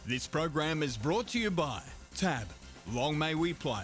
This program is brought to you by TAB. Long may we play.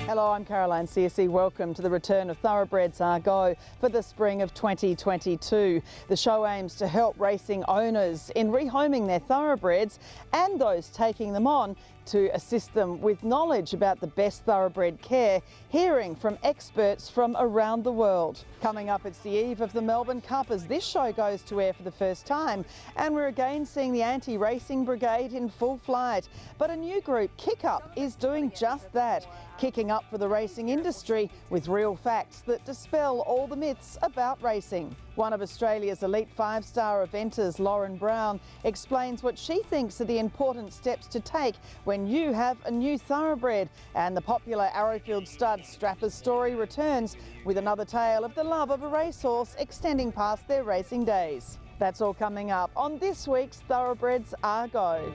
Hello, I'm Caroline CSE. Welcome to the return of Thoroughbreds Are Go for the spring of 2022. The show aims to help racing owners in rehoming their thoroughbreds and those taking them on to assist them with knowledge about the best thoroughbred care, hearing from experts from around the world. Coming up, it's the eve of the Melbourne Cup as this show goes to air for the first time, and we're again seeing the anti-racing brigade in full flight. But a new group, Kick Up, is doing just that, kicking up for the racing industry with real facts that dispel all the myths about racing. One of Australia's elite five-star eventers, Lauren Brown, explains what she thinks are the important steps to take when you have a new thoroughbred. And the popular Arrowfield stud Strapper's story returns with another tale of the love of a racehorse extending past their racing days. That's all coming up on this week's Thoroughbreds Are Go.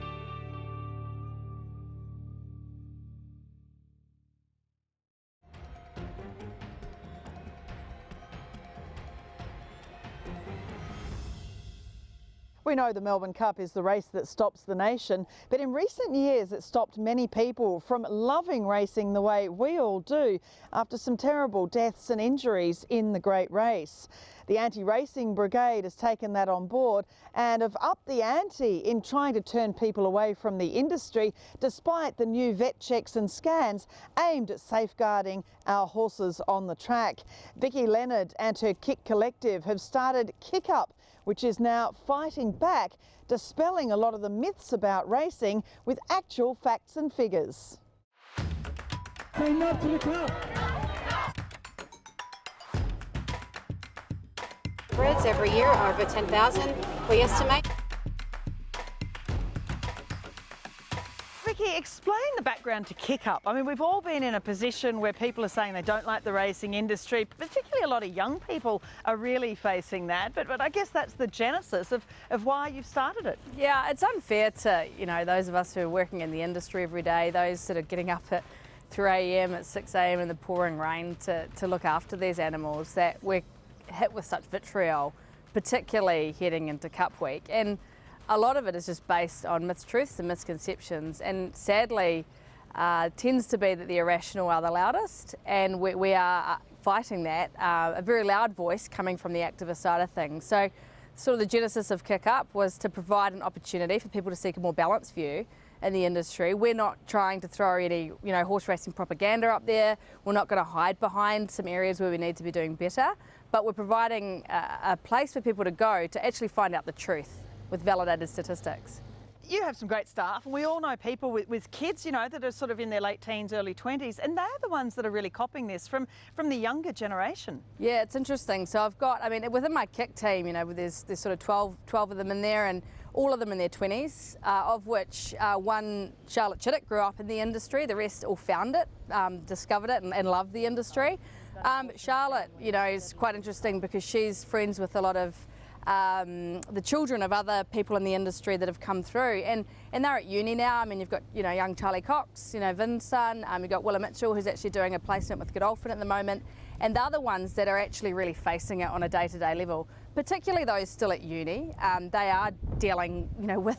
We know the Melbourne Cup is the race that stops the nation, but in recent years it stopped many people from loving racing the way we all do after some terrible deaths and injuries in the great race. The anti-racing brigade has taken that on board and have upped the ante in trying to turn people away from the industry, despite the new vet checks and scans aimed at safeguarding our horses on the track. Vicky Leonard and her Kick Collective have started Kick Up, which is now fighting back, dispelling a lot of the myths about racing with actual facts and figures. Say no to the cup. Breds every year, over 10,000, we estimate. Vicky, explain the background to Kick Up. I mean, we've all been in a position where people are saying they don't like the racing industry, particularly a lot of young people are really facing that. But I guess that's the genesis of why you've started it. Yeah, it's unfair to, those of us who are working in the industry every day, those that are getting up at 3 a.m, at 6 a.m. in the pouring rain to look after these animals, that we're hit with such vitriol, particularly heading into Cup Week. And a lot of it is just based on mistruths and misconceptions, and sadly tends to be that the irrational are the loudest, and we are fighting that, a very loud voice coming from the activist side of things. So sort of the genesis of Kick Up was to provide an opportunity for people to seek a more balanced view in the industry. We're not trying to throw any horse racing propaganda up there. We're not going to hide behind some areas where we need to be doing better, but we're providing a place for people to go to actually find out the truth with validated statistics. You have some great staff, and we all know people with kids, that are sort of in their late teens, early 20s, and they're the ones that are really copying this from the younger generation. Yeah, it's interesting. So I've got, within my kick team, there's sort of 12 of them in there, and all of them in their 20s, of which one, Charlotte Chittick, grew up in the industry. The rest all found it, discovered it, and loved the industry. Charlotte, is quite interesting because she's friends with a lot of the children of other people in the industry that have come through, and they're at uni now. You've got young Charlie Cox, Vin's son. You've got Willa Mitchell, who's actually doing a placement with Godolphin at the moment, and they're the ones that are actually really facing it on a day-to-day level. Particularly those still at uni, they are dealing, with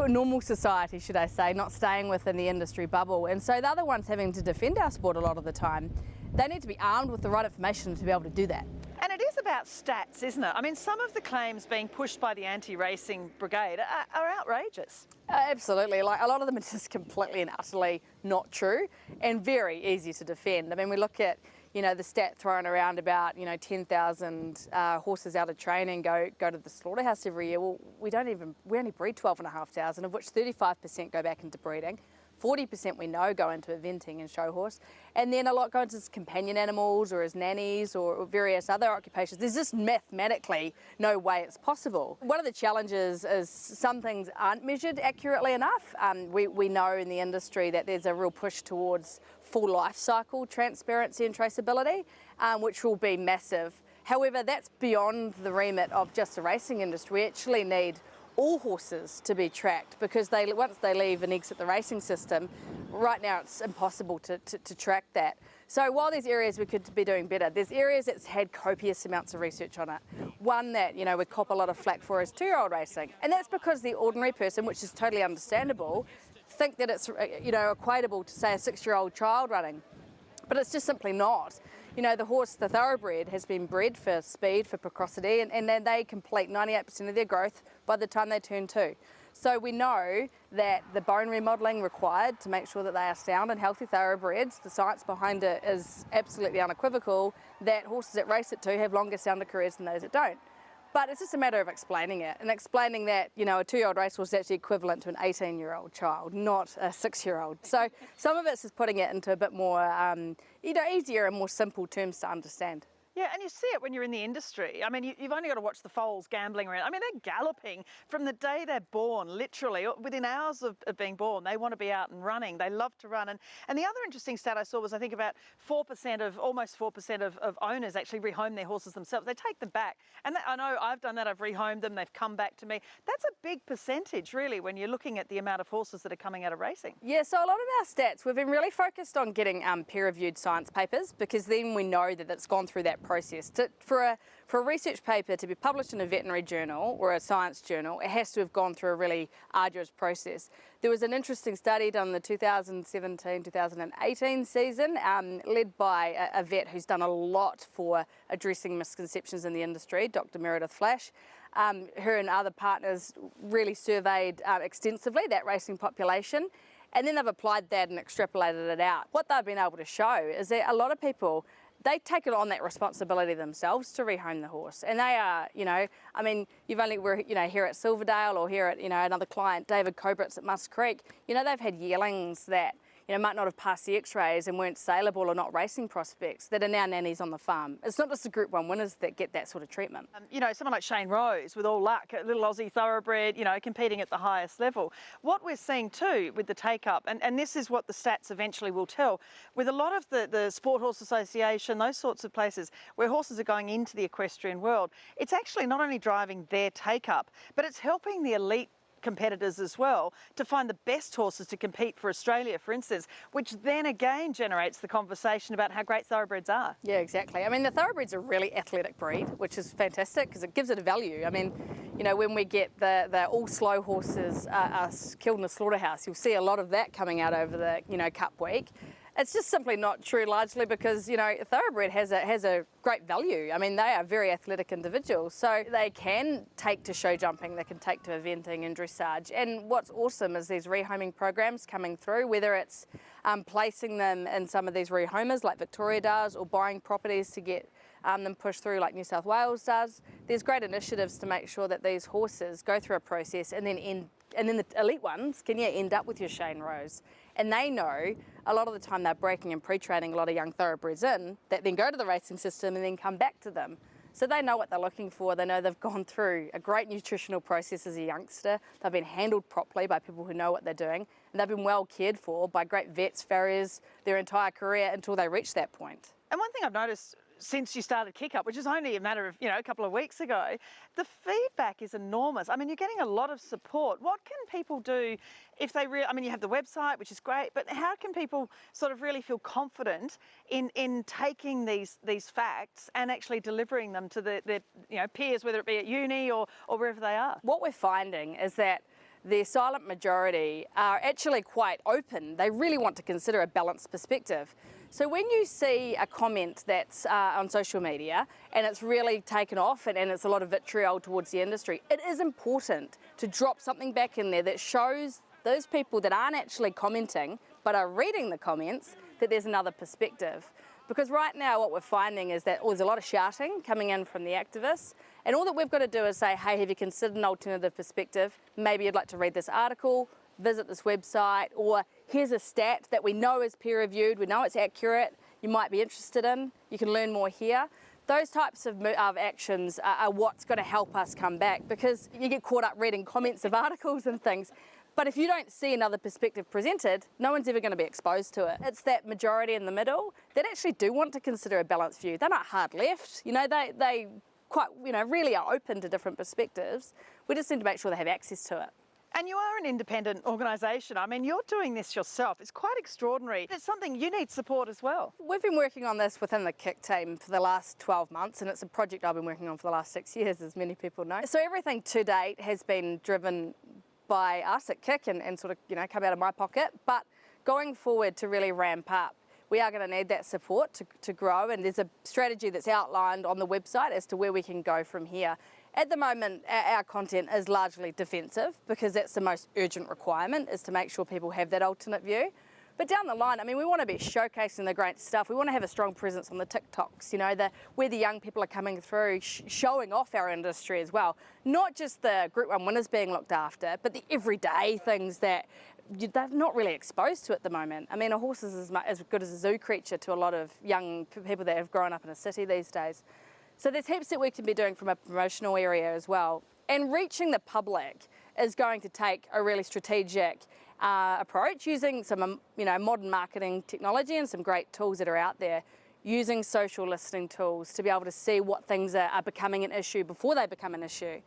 normal society, should I say, not staying within the industry bubble, and so they're the ones having to defend our sport a lot of the time. They need to be armed with the right information to be able to do that. And it is about stats, isn't it? Some of the claims being pushed by the anti-racing brigade are outrageous. Absolutely. Like, a lot of them are just completely and utterly not true and very easy to defend. We look at, you know, the stat thrown around about, you know, 10,000 horses out of training go to the slaughterhouse every year. Well, we only breed 12,500, of which 35% go back into breeding. 40% we know go into eventing and show horse, and then a lot go into as companion animals or as nannies or various other occupations. There's just mathematically no way it's possible. One of the challenges is some things aren't measured accurately enough. We know in the industry that there's a real push towards full life cycle transparency and traceability, which will be massive. However, that's beyond the remit of just the racing industry. We actually need all horses to be tracked, because once they leave and exit the racing system, right now it's impossible to track that. So while there's areas we could be doing better, there's areas that's had copious amounts of research on it. One that, you know, we cop a lot of flack for is 2-year-old racing, and that's because the ordinary person, which is totally understandable, think that it's, you know, equatable to, say, a 6-year-old child running, but it's just simply not. You know, the horse, the thoroughbred, has been bred for speed, for precocity, and then they complete 98% of their growth by the time they turn 2. So we know that the bone remodelling required to make sure that they are sound and healthy thoroughbreds, the science behind it is absolutely unequivocal, that horses that race at 2 have longer, sounder careers than those that don't. But it's just a matter of explaining it, and explaining that, you know, a 2-year-old racehorse is actually equivalent to an 18-year-old child, not a 6-year-old. So some of it's just putting it into a bit more, you know, easier and more simple terms to understand. Yeah, and you see it when you're in the industry. I mean, you've only got to watch the foals gambling around. I mean, they're galloping from the day they're born, literally. Within hours of being born, they want to be out and running. They love to run. And the other interesting stat I saw was, I think about almost 4% of owners actually rehome their horses themselves. They take them back. And I know I've done that. I've rehomed them. They've come back to me. That's a big percentage, really, when you're looking at the amount of horses that are coming out of racing. Yeah, so a lot of our stats, we've been really focused on getting peer-reviewed science papers, because then we know that it's gone through that process. For a research paper to be published in a veterinary journal or a science journal, it has to have gone through a really arduous process. There was an interesting study done in the 2017-2018 season, led by a vet who's done a lot for addressing misconceptions in the industry, Dr. Meredith Flash. Her and other partners really surveyed extensively that racing population, and then they've applied that and extrapolated it out. What they've been able to show is that a lot of people, they take it on that responsibility themselves to rehome the horse, and they are, you know, I mean, we're, you know, here at Silverdale, or here at, you know, another client, David Cobritz at Musk Creek, you know, they've had yearlings that, you know, might not have passed the x-rays and weren't saleable or not racing prospects, that are now nannies on the farm. It's not just the Group 1 winners that get that sort of treatment. You know, someone like Shane Rose, with all luck, a little Aussie thoroughbred, you know, competing at the highest level. What we're seeing too with the take-up, and this is what the stats eventually will tell, with a lot of the Sport Horse Association, those sorts of places where horses are going into the equestrian world, it's actually not only driving their take-up, but it's helping the elite competitors as well to find the best horses to compete for Australia, for instance, which then again generates the conversation about how great thoroughbreds are. Yeah, exactly. I mean, the thoroughbred's a really athletic breed, which is fantastic because it gives it a value. I mean, you know, when we get the all slow horses killed in the slaughterhouse, you'll see a lot of that coming out over the, you know, Cup week. It's just simply not true, largely because, you know, a thoroughbred has a great value. I mean, they are very athletic individuals, so they can take to show jumping, they can take to eventing and dressage. And what's awesome is these rehoming programs coming through, whether it's placing them in some of these rehomers like Victoria does, or buying properties to get them pushed through like New South Wales does. There's great initiatives to make sure that these horses go through a process and then the elite ones can end up with your Shane Rose. And they know a lot of the time they're breaking and pre-training a lot of young thoroughbreds in that then go to the racing system and then come back to them. So they know what they're looking for. They know they've gone through a great nutritional process as a youngster. They've been handled properly by people who know what they're doing. And they've been well cared for by great vets, farriers, their entire career until they reach that point. And one thing I've noticed since you started Kick Up, which is only a matter of, you know, a couple of weeks ago, the feedback is enormous. I mean, you're getting a lot of support. What can people do if they I mean, you have the website, which is great, but how can people sort of really feel confident in taking these facts and actually delivering them to their you know, peers, whether it be at uni or wherever they are? What we're finding is that the silent majority are actually quite open. They really want to consider a balanced perspective. So when you see a comment that's on social media and it's really taken off and it's a lot of vitriol towards the industry, it is important to drop something back in there that shows those people that aren't actually commenting but are reading the comments that there's another perspective. Because right now what we're finding is that there's a lot of shouting coming in from the activists, and all that we've got to do is say, hey, have you considered an alternative perspective? Maybe you'd like to read this article, visit this website, or here's a stat that we know is peer reviewed, we know it's accurate, you might be interested in, you can learn more here. Those types of actions are what's going to help us come back, because you get caught up reading comments of articles and things. But if you don't see another perspective presented, no one's ever going to be exposed to it. It's that majority in the middle that actually do want to consider a balanced view. They're not hard left, you know, they quite, you know, really are open to different perspectives. We just need to make sure they have access to it. And you are an independent organisation. I mean, you're doing this yourself. It's quite extraordinary. It's something you need support as well. We've been working on this within the KIC team for the last 12 months, and it's a project I've been working on for the last 6 years, as many people know. So everything to date has been driven by us at KIC and sort of, you know, come out of my pocket. But going forward to really ramp up, we are going to need that support to grow, and there's a strategy that's outlined on the website as to where we can go from here. At the moment, our content is largely defensive, because that's the most urgent requirement, is to make sure people have that alternate view. But down the line, I mean, we want to be showcasing the great stuff. We want to have a strong presence on the TikToks, you know, where the young people are coming through, showing off our industry as well. Not just the Group 1 winners being looked after, but the everyday things that they're not really exposed to at the moment. I mean, a horse is as good as a zoo creature to a lot of young people that have grown up in a city these days. So there's heaps that we can be doing from a promotional area as well. And reaching the public is going to take a really strategic approach, using some, you know, modern marketing technology and some great tools that are out there, using social listening tools to be able to see what things are becoming an issue before they become an issue.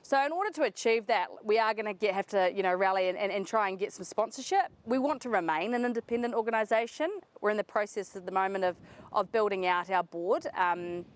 So in order to achieve that, we are going to have to, you know, rally and try and get some sponsorship. We want to remain an independent organisation. We're in the process at the moment of building out our board.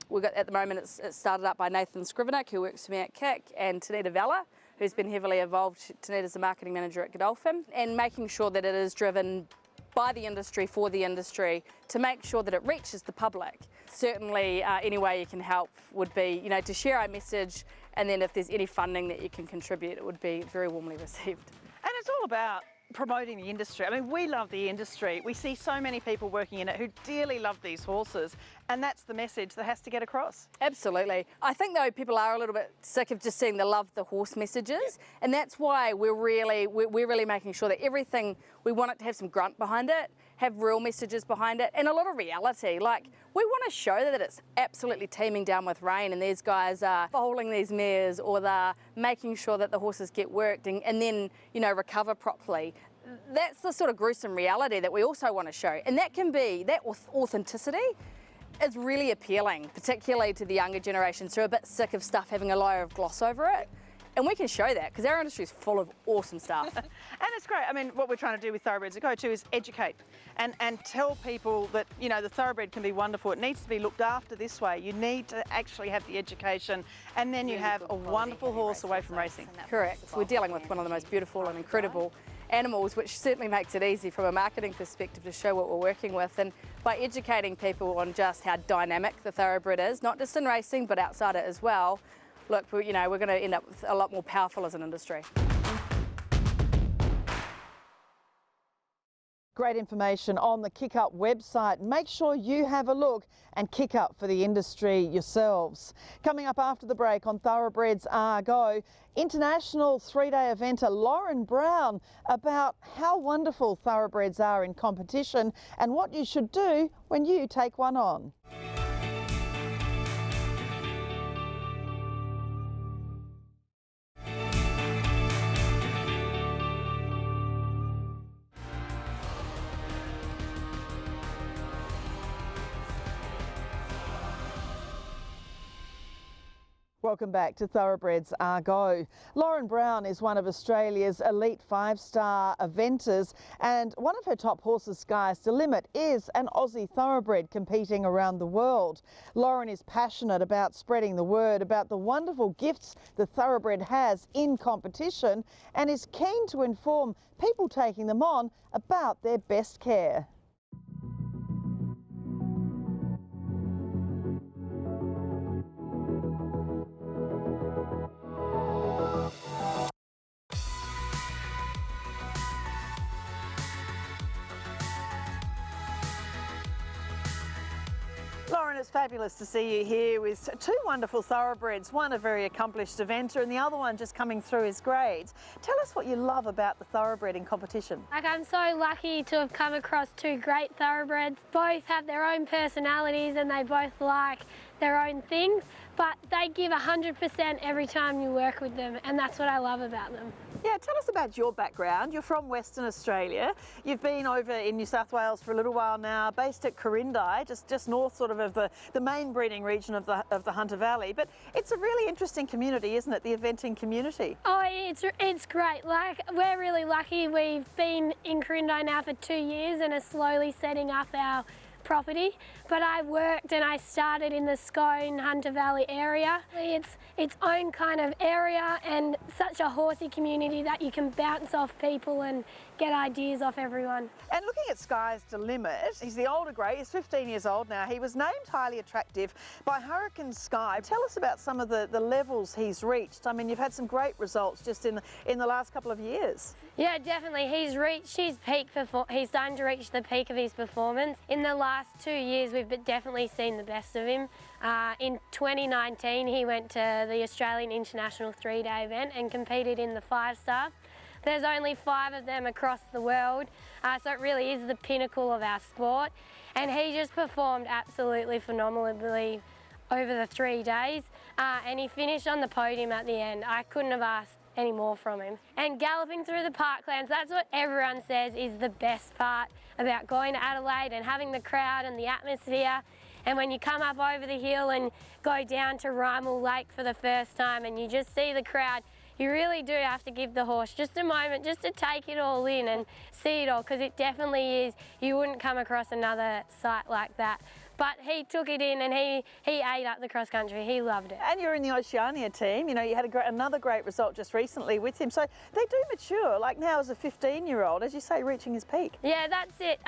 We've got, at the moment, it's started up by Nathan Scrivener, who works for me at KIC, and Tanita Vella, who's been heavily involved. Tanita's the marketing manager at Godolphin, and making sure that it is driven by the industry, for the industry, to make sure that it reaches the public. Certainly, any way you can help would be, you know, to share our message, and then if there's any funding that you can contribute, it would be very warmly received. And it's all about promoting the industry. I mean, we love the industry. We see so many people working in it who dearly love these horses, and that's the message that has to get across. Absolutely. I think, though, people are a little bit sick of just seeing the love the horse messages, and that's why we're really making sure that everything, we want it to have some grunt behind it, have real messages behind it, and a lot of reality. Like, we want to show that it's absolutely teeming down with rain, and these guys are foaling these mares, or they're making sure that the horses get worked and then, you know, recover properly. That's the sort of gruesome reality that we also want to show, and that can be, that authenticity is really appealing, particularly to the younger generations who are a bit sick of stuff having a layer of gloss over it. And we can show that, because our industry is full of awesome stuff. And it's great. I mean, what we're trying to do with Thoroughbreds Are Go too is educate and tell people that, you know, the thoroughbred can be wonderful. It needs to be looked after this way. You need to actually have the education, and then you have a wonderful horse away from racing. Correct. We're dealing with one of the most beautiful and incredible animals, which certainly makes it easy from a marketing perspective to show what we're working with. And by educating people on just how dynamic the thoroughbred is, not just in racing, but outside it as well, look, you know, we're going to end up a lot more powerful as an industry. Great information on the Kick Up website. Make sure you have a look and kick up for the industry yourselves. Coming up after the break on Thoroughbreds Are Go, international three-day eventer Lauren Brown about how wonderful thoroughbreds are in competition and what you should do when you take one on. Welcome back to Thoroughbreds Are Go. Lauren Brown is one of Australia's elite five-star eventers, and one of her top horses, Sky's the Limit, is an Aussie thoroughbred competing around the world. Lauren is passionate about spreading the word about the wonderful gifts the thoroughbred has in competition, and is keen to inform people taking them on about their best care. fabulous to see you here with two wonderful thoroughbreds, one a very accomplished eventer and the other one just coming through his grades. Tell us what you love about the thoroughbred in competition. Like, I'm so lucky to have come across two great thoroughbreds. Both have their own personalities and they both like their own things, but they give 100% every time you work with them, and that's what I love about them. Yeah, tell us about your background. You're from Western Australia. You've been over in New South Wales for a little while now, based at Corindi, just north sort of the main breeding region of the Hunter Valley. But it's a really interesting community, isn't it, the eventing community? Oh, it's great. Like, we're really lucky. We've been in Corindi now for 2 years and are slowly setting up our property, but I worked and I started in the Scone Hunter Valley area. It's its own kind of area and such a horsey community that you can bounce off people and get ideas off everyone. And looking at Sky's the Limit, he's the older grey, he's 15 years old now. He was named highly attractive by Hurricane Sky. Tell us about some of the levels he's reached. I mean, you've had some great results just in the last couple of years. Yeah, definitely. He's reached his peak. He's starting to reach the peak of his performance. In the last 2 years, we've definitely seen the best of him. In 2019, he went to the Australian International 3-day event and competed in the 5-star. There's only 5 of them across the world, so it really is the pinnacle of our sport. And he just performed absolutely phenomenally over the 3 days, and he finished on the podium at the end. I couldn't have asked any more from him. And galloping through the parklands, that's what everyone says is the best part about going to Adelaide and having the crowd and the atmosphere. And when you come up over the hill and go down to Rymel Lake for the first time and you just see the crowd, you really do have to give the horse just a moment just to take it all in and see it all, because it definitely is, you wouldn't come across another sight like that. But he took it in and he ate up the cross country. He loved it. And you're in the Oceania team. You know, you had another great result just recently with him. So they do mature, like now as a 15-year-old, as you say, reaching his peak. Yeah, that's it.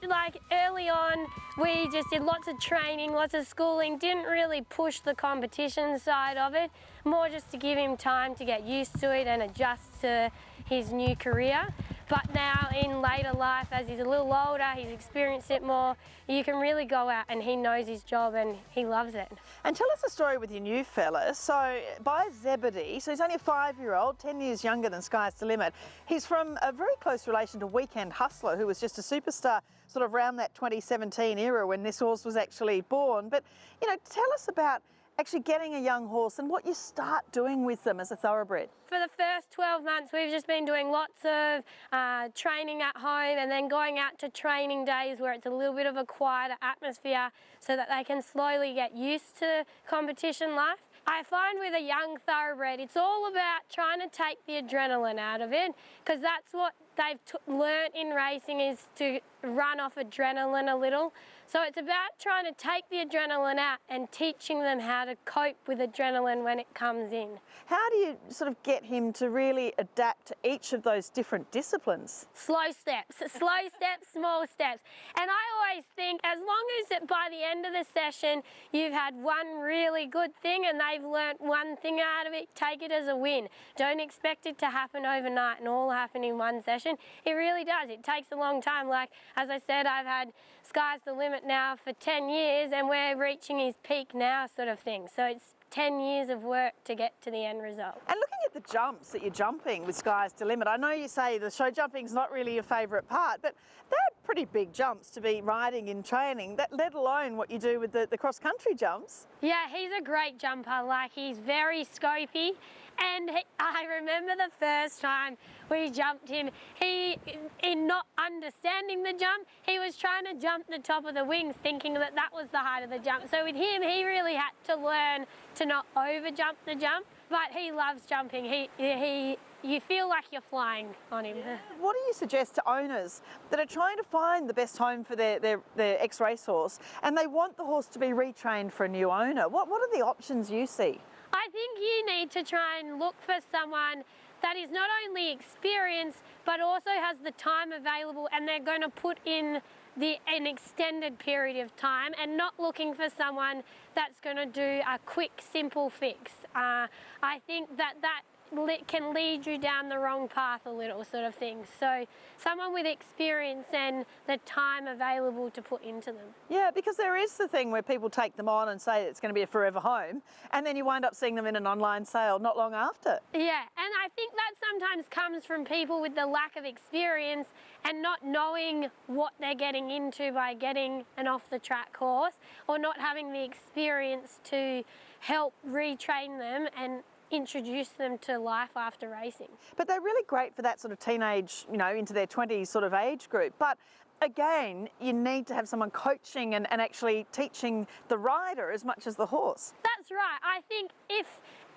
Like early on, we just did lots of training, lots of schooling, didn't really push the competition side of it, more just to give him time to get used to it and adjust to his new career. But now in later life, as he's a little older, he's experienced it more, you can really go out and he knows his job and he loves it. And tell us a story with your new fella. So by Zebedee, so he's only a 5-year-old, 10 years younger than Sky's the Limit. He's from a very close relation to Weekend Hustler, who was just a superstar sort of around that 2017 era when this horse was actually born. But, you know, tell us about actually getting a young horse and what you start doing with them as a thoroughbred. For the first 12 months, we've just been doing lots of training at home and then going out to training days where it's a little bit of a quieter atmosphere so that they can slowly get used to competition life. I find with a young thoroughbred, it's all about trying to take the adrenaline out of it, because that's what they've learnt in racing, is to run off adrenaline a little. So it's about trying to take the adrenaline out and teaching them how to cope with adrenaline when it comes in. How do you sort of get him to really adapt to each of those different disciplines? Slow steps, small steps. And I always think as long as by the end of the session you've had one really good thing and they've learnt one thing out of it, take it as a win. Don't expect it to happen overnight and all happen in one session. It really does. It takes a long time. Like, as I said, I've had Sky's the Limit now for 10 years and we're reaching his peak now, sort of thing. So it's 10 years of work to get to the end result. And looking at the jumps that you're jumping with Sky's the Limit, I know you say the show jumping's not really your favourite part, but they're pretty big jumps to be riding in training, let alone what you do with the cross-country jumps. Yeah, he's a great jumper. Like, he's very scopy. And I remember the first time we jumped him, in not understanding the jump, he was trying to jump the top of the wings thinking that that was the height of the jump. So with him, he really had to learn to not over jump the jump, but he loves jumping. You feel like you're flying on him. What do you suggest to owners that are trying to find the best home for their ex-racehorse and they want the horse to be retrained for a new owner? What are the options you see? I think you need to try and look for someone that is not only experienced but also has the time available and they're going to put in an extended period of time, and not looking for someone that's going to do a quick, simple fix. I think that can lead you down the wrong path a little, sort of thing. So someone with experience and the time available to put into them. Yeah, because there is the thing where people take them on and say it's going to be a forever home, and then you wind up seeing them in an online sale not long after. Yeah, and I think that sometimes comes from people with the lack of experience and not knowing what they're getting into by getting an off-the-track horse, or not having the experience to help retrain them and introduce them to life after racing. But they're really great for that sort of teenage, you know, into their 20s sort of age group. But again, you need to have someone coaching and actually teaching the rider as much as the horse. That's right. I think if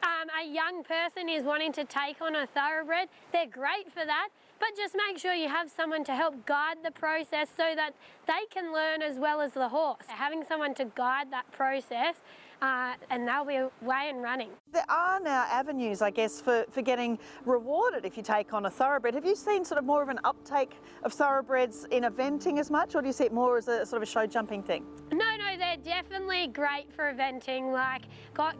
a young person is wanting to take on a thoroughbred, they're great for that, but just make sure you have someone to help guide the process so that they can learn as well as the horse. Having someone to guide that process, and they'll be away and running. There are now avenues, I guess, for getting rewarded if you take on a thoroughbred. Have you seen sort of more of an uptake of thoroughbreds in eventing as much, or do you see it more as a sort of a show jumping thing? No, they're definitely great for eventing, like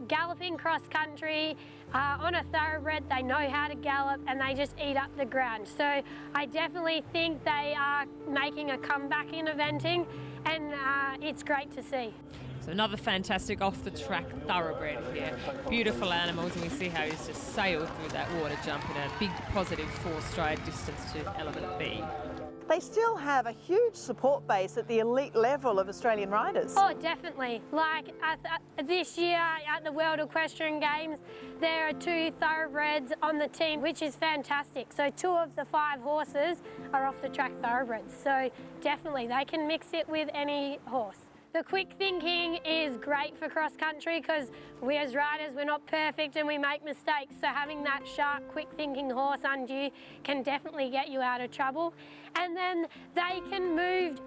galloping cross country. On a thoroughbred, they know how to gallop and they just eat up the ground. So I definitely think they are making a comeback in eventing, and it's great to see. So another fantastic off-the-track thoroughbred here. Beautiful animals, and we see how he's just sailed through that water jump in a big positive 4-stride distance to element B. They still have a huge support base at the elite level of Australian riders. Oh, definitely. Like this year at the World Equestrian Games, there are 2 thoroughbreds on the team, which is fantastic. So 2 of the 5 horses are off-the-track thoroughbreds. So definitely, they can mix it with any horse. The quick thinking is great for cross country because we as riders, we're not perfect and we make mistakes. So having that sharp, quick thinking horse under you can definitely get you out of trouble. And then they can move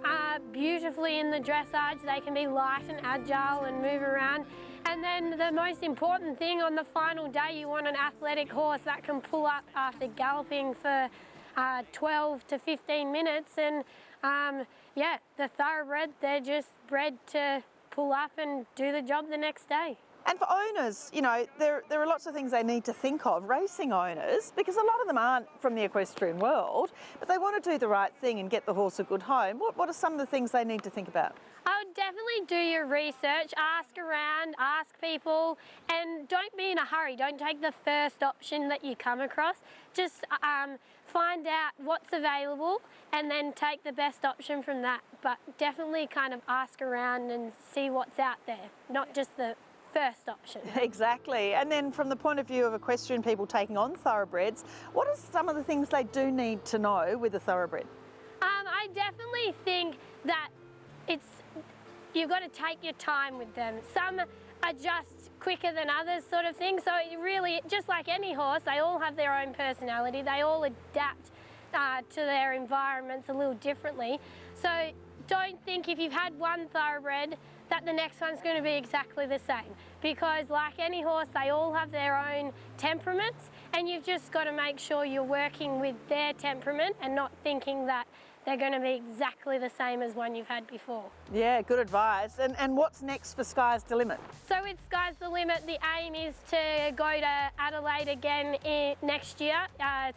beautifully in the dressage. They can be light and agile and move around. And then the most important thing on the final day, you want an athletic horse that can pull up after galloping for 12 to 15 minutes. And yeah, the thoroughbred, they're just bred to pull up and do the job the next day. And for owners, you know, there are lots of things they need to think of, racing owners, because a lot of them aren't from the equestrian world, but they want to do the right thing and get the horse a good home. What are some of the things they need to think about? I would definitely do your research, ask around, ask people, and don't be in a hurry. Don't take the first option that you come across. Just find out what's available and then take the best option from that. But definitely kind of ask around and see what's out there, not just the first option. Exactly. And then from the point of view of equestrian people taking on thoroughbreds, what are some of the things they do need to know with a thoroughbred? I definitely think that you've got to take your time with them. Some adjust quicker than others, sort of thing. So it really, just like any horse, they all have their own personality. They all adapt to their environments a little differently. So don't think if you've had one thoroughbred that the next one's going to be exactly the same, because like any horse, they all have their own temperaments, and you've just got to make sure you're working with their temperament and not thinking that they're going to be exactly the same as one you've had before. Yeah, good advice. And what's next for Sky's the Limit? So with Sky's the Limit, the aim is to go to Adelaide again next year.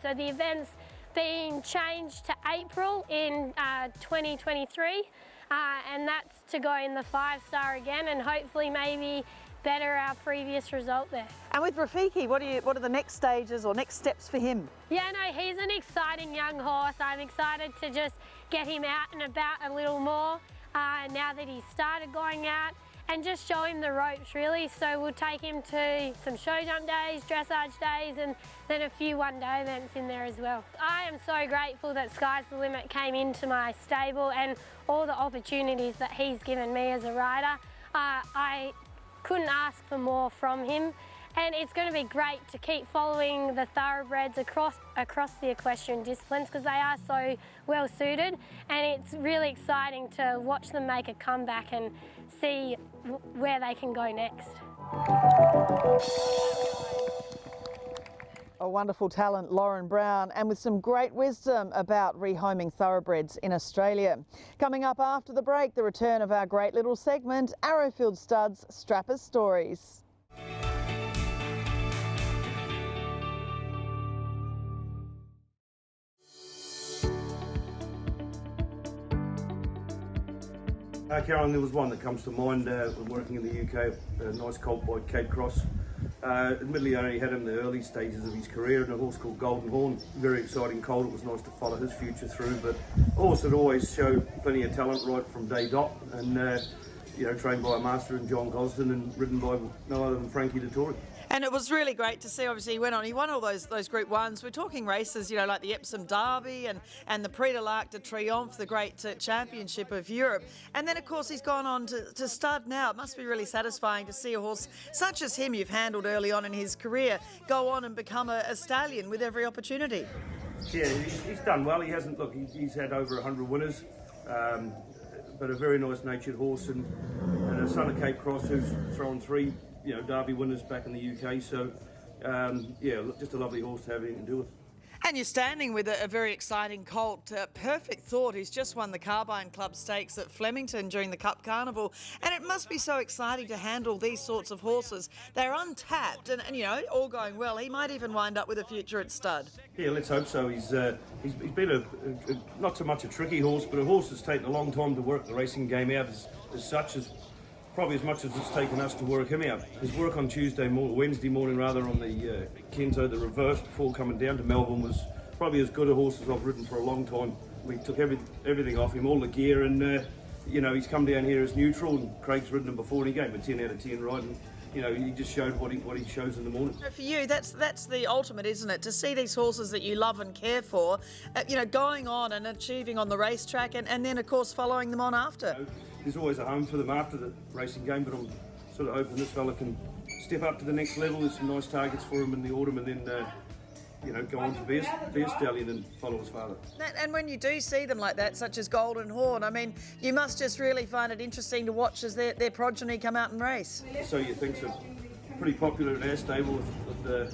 So the event's being changed to April in 2023, and that's to go in the 5-star again, and hopefully maybe better our previous result there. And with Rafiki, what are the next stages or next steps for him? Yeah, no, he's an exciting young horse. I'm excited to just get him out and about a little more now that he's started going out, and just show him the ropes really. So we'll take him to some show jump days, dressage days, and then a few one-day events in there as well. I am so grateful that Sky's the Limit came into my stable and all the opportunities that he's given me as a rider. I couldn't ask for more from him, and it's going to be great to keep following the thoroughbreds across the equestrian disciplines, because they are so well suited, and it's really exciting to watch them make a comeback and see where they can go next. A wonderful talent, Lauren Brown, and with some great wisdom about rehoming thoroughbreds in Australia. Coming up after the break, the return of our great little segment, Arrowfield Studs Strappers Stories. Caroline, there was one that comes to mind when working in the UK, a nice colt by Cape Cross. Admittedly, I only had him in the early stages of his career, and a horse called Golden Horn. Very exciting colt. It was nice to follow his future through, but a horse that always showed plenty of talent right from day dot, and you know, trained by a master in John Gosden and ridden by no other than Frankie Dettori. And it was really great to see. Obviously, he won all those Group 1s. We're talking races, you know, like the Epsom Derby and the Prix de l'Arc de Triomphe, the great championship of Europe. And then, of course, he's gone on to stud now. It must be really satisfying to see a horse such as him you've handled early on in his career go on and become a stallion with every opportunity. Yeah, he's done well. He hasn't, look, he's had over 100 winners, but a very nice natured horse, and a son of Cape Cross who's thrown 3, you know, Derby winners back in the UK. So, yeah, just a lovely horse to have anything to do with. And you're standing with a very exciting colt, Perfect Thought, who's just won the Carbine Club Stakes at Flemington during the Cup Carnival. And it must be so exciting to handle these sorts of horses. They're untapped, and you know, all going well, he might even wind up with a future at stud. Yeah, let's hope so. He's been a not so much a tricky horse, but a horse that's taken a long time to work the racing game out as such as. Probably as much as it's taken us to work him out. His work on Wednesday morning rather, on the Kento, the reverse, before coming down to Melbourne, was probably as good a horse as I've ridden for a long time. We took everything off him, all the gear, and you know, he's come down here as neutral, and Craig's ridden him before, and he gave him a 10 out of 10 ride, and you know, he just showed what he shows in the morning. For you, that's the ultimate, isn't it? To see these horses that you love and care for, you know, going on and achieving on the racetrack, and then, of course, following them on after. You know, there's always a home for them after the racing game, but I'm sort of hoping this fella can step up to the next level. There's some nice targets for him in the autumn, and then you know, go on to be a stallion and follow his father. And when you do see them like that, such as Golden Horn, I mean, you must just really find it interesting to watch as their progeny come out and race. So you think so? Pretty popular in our stable with the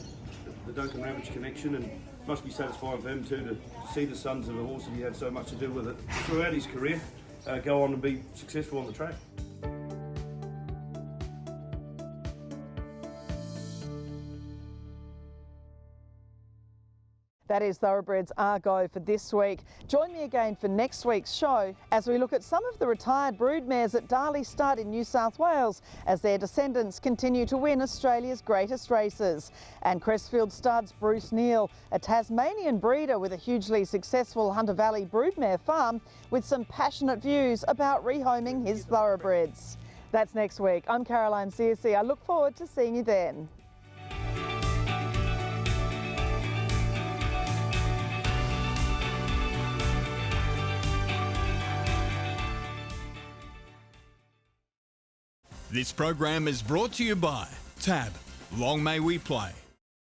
Duncan Ravage connection, and must be satisfying for him too to see the sons of a horse that he had so much to do with it throughout his career go on and be successful on the track. That is Thoroughbreds Are Go for this week. Join me again for next week's show as we look at some of the retired broodmares at Darley Stud in New South Wales as their descendants continue to win Australia's greatest races. And Crestfield Stud's Bruce Neal, a Tasmanian breeder with a hugely successful Hunter Valley broodmare farm, with some passionate views about rehoming his thoroughbreds. That's next week. I'm Caroline Searcy. I look forward to seeing you then. This program is brought to you by TAB. Long may we play.